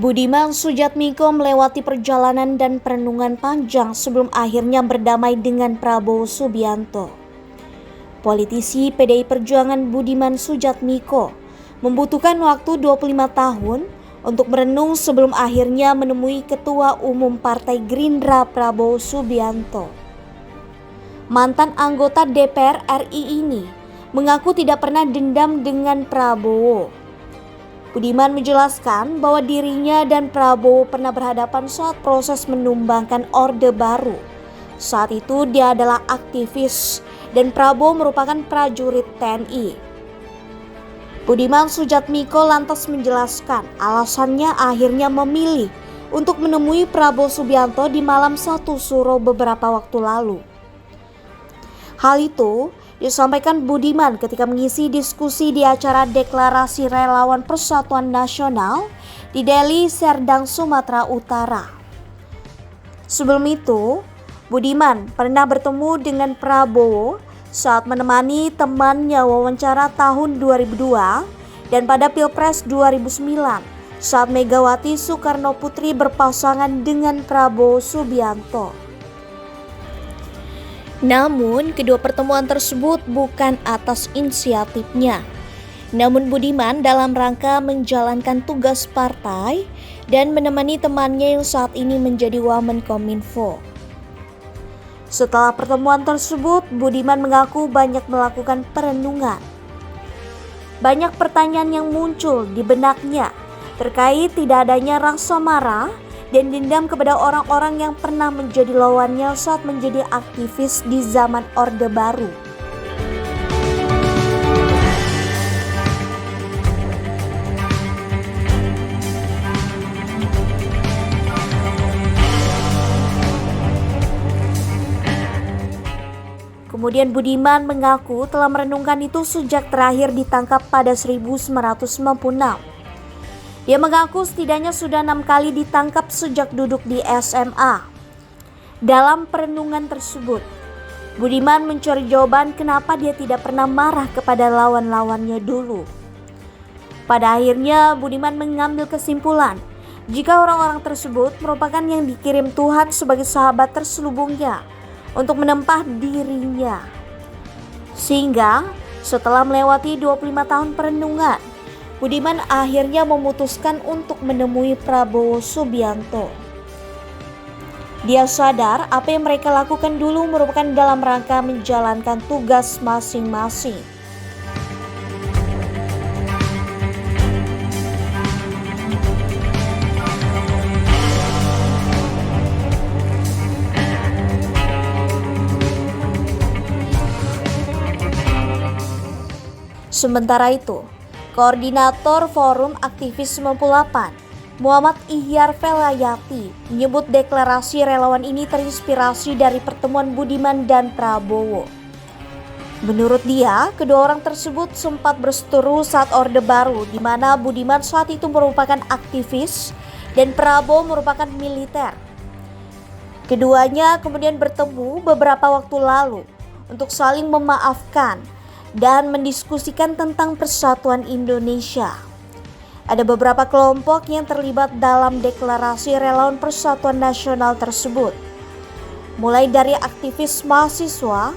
Budiman Sujatmiko melewati perjalanan dan perenungan panjang sebelum akhirnya berdamai dengan Prabowo Subianto. Politisi PDI Perjuangan Budiman Sujatmiko membutuhkan waktu 25 tahun untuk merenung sebelum akhirnya menemui Ketua Umum Partai Gerindra Prabowo Subianto. Mantan anggota DPR RI ini mengaku tidak pernah dendam dengan Prabowo. Budiman menjelaskan bahwa dirinya dan Prabowo pernah berhadapan saat proses menumbangkan Orde Baru. Saat itu dia adalah aktivis dan Prabowo merupakan prajurit TNI. Budiman Sujatmiko lantas menjelaskan alasannya akhirnya memilih untuk menemui Prabowo Subianto di malam 1 Suro beberapa waktu lalu. Hal itu disampaikan Budiman ketika mengisi diskusi di acara Deklarasi Relawan Persatuan Nasional di Deli Serdang, Sumatera Utara. Sebelum itu, Budiman pernah bertemu dengan Prabowo saat menemani temannya wawancara tahun 2002 dan pada Pilpres 2009 saat Megawati Soekarno Putri berpasangan dengan Prabowo Subianto. Namun, kedua pertemuan tersebut bukan atas inisiatifnya. Namun Budiman dalam rangka menjalankan tugas partai dan menemani temannya yang saat ini menjadi Wamenkominfo. Setelah pertemuan tersebut, Budiman mengaku banyak melakukan perenungan. Banyak pertanyaan yang muncul di benaknya terkait tidak adanya rasa marah dan dendam kepada orang-orang yang pernah menjadi lawannya saat menjadi aktivis di zaman Orde Baru. Kemudian Budiman mengaku telah merenungkan itu sejak terakhir ditangkap pada 1996. Dia mengaku setidaknya sudah 6 kali ditangkap sejak duduk di SMA. Dalam perenungan tersebut, Budiman mencari jawaban kenapa dia tidak pernah marah kepada lawan-lawannya dulu. Pada akhirnya Budiman mengambil kesimpulan jika orang-orang tersebut merupakan yang dikirim Tuhan sebagai sahabat terselubungnya untuk menempah dirinya. Sehingga setelah melewati 25 tahun perenungan, Budiman akhirnya memutuskan untuk menemui Prabowo Subianto. Dia sadar apa yang mereka lakukan dulu merupakan dalam rangka menjalankan tugas masing-masing. Sementara itu, Koordinator Forum Aktivis 98, Muhammad Ihyar Velayati, menyebut deklarasi relawan ini terinspirasi dari pertemuan Budiman dan Prabowo. Menurut dia, kedua orang tersebut sempat berseteru saat Orde Baru, di mana Budiman saat itu merupakan aktivis dan Prabowo merupakan militer. Keduanya kemudian bertemu beberapa waktu lalu untuk saling memaafkan dan mendiskusikan tentang persatuan Indonesia. Ada beberapa kelompok yang terlibat dalam deklarasi relawan Persatuan Nasional tersebut, mulai dari aktivis mahasiswa,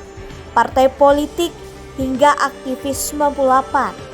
partai politik, hingga aktivis 98.